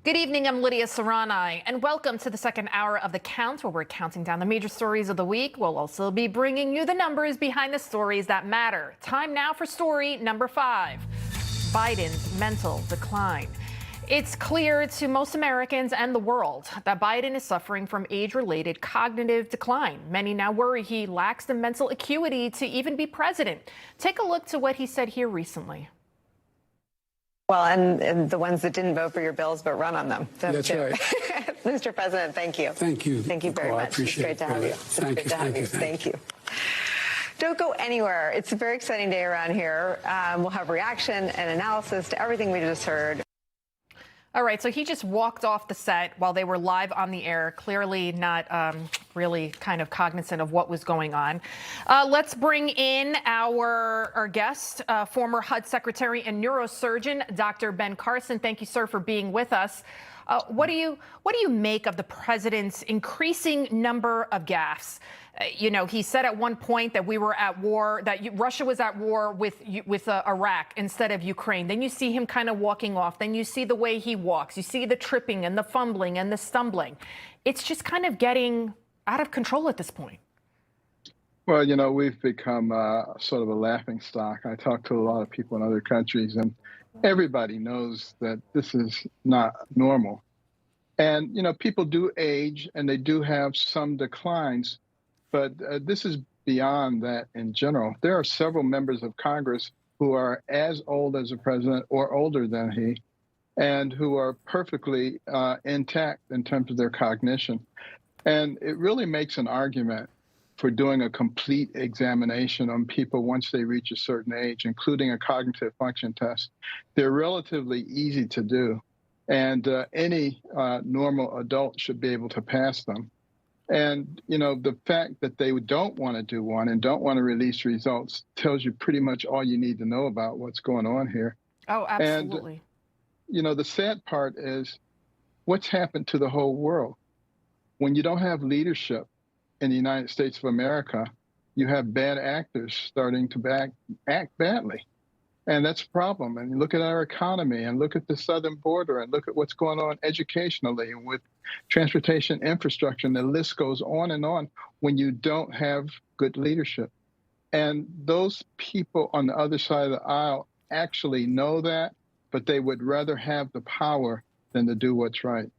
Good evening, I'm Lydia Serrani, and welcome to the second hour of The Count, where we're counting down the major stories of the week. We'll also be bringing you the numbers behind the stories that matter. Time now for story number 5, Biden's mental decline. It's clear to most Americans and the world that Biden is suffering from age-related cognitive decline. Many now worry he lacks the mental acuity to even be president. Take a look to what he said here recently. Well, and the ones that didn't vote for your bills but run on them. That's right. Mr. President, thank you. Thank you. Thank you very much. I appreciate it's great to have you. Thank you. Don't go anywhere. It's a very exciting day around here. We'll have reaction and analysis to everything we just heard. All right, so he just walked off the set while they were live on the air, clearly not really kind of cognizant of what was going on. Let's bring in our guest, former HUD Secretary and neurosurgeon, Dr. Ben Carson. Thank you, sir, for being with us. What do you make of the president's increasing number of gaffes? You know, he said at one point that we were at war, that Russia was at war with Iraq instead of Ukraine. Then you see him kind of walking off. Then you see the way he walks. You see the tripping and the fumbling and the stumbling. It's just kind of getting out of control at this point. Well, you know, we've become sort of a laughing stock. I talk to a lot of people in other countries, and everybody knows that this is not normal. And, you know, people do age and they do have some declines. But this is beyond that in general. There are several members of Congress who are as old as the president or older than he, and who are perfectly intact in terms of their cognition. And it really makes an argument for doing a complete examination on people once they reach a certain age, including a cognitive function test. They're relatively easy to do, and any normal adult should be able to pass them. And, you know, the fact that they don't want to do one and don't want to release results tells you pretty much all you need to know about what's going on here. Oh, absolutely. And, you know, the sad part is what's happened to the whole world. When you don't have leadership in the United States of America, you have bad actors starting to act badly. And that's a problem. And look at our economy and look at the southern border and look at what's going on educationally and with transportation infrastructure. And the list goes on and on when you don't have good leadership. And those people on the other side of the aisle actually know that, but they would rather have the power than to do what's right.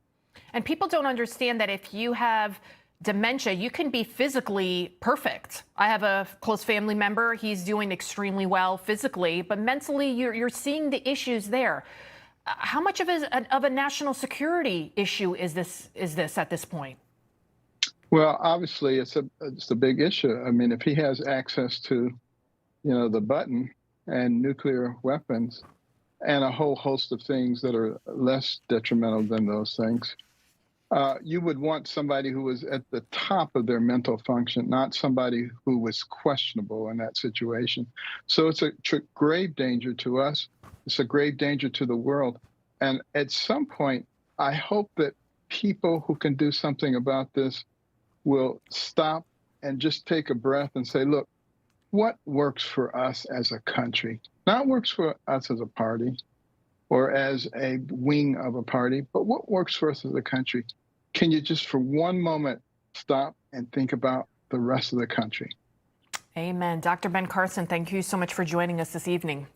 And people don't understand that if you have dementia, you can be physically perfect. I have a close family member. He's doing extremely well physically, but mentally you're seeing the issues there. How much of a national security issue is this at this point? Well, obviously it's a big issue. I mean, if he has access to, you know, the button and nuclear weapons and a whole host of things that are less detrimental than those things, you would want somebody who was at the top of their mental function, not somebody who was questionable in that situation. So it's a grave danger to us. It's a grave danger to the world. And at some point, I hope that people who can do something about this will stop and just take a breath and say, look, what works for us as a country? Not works for us as a party or as a wing of a party, but what works for us as a country? Can you just for one moment stop and think about the rest of the country? Amen. Dr. Ben Carson, thank you so much for joining us this evening.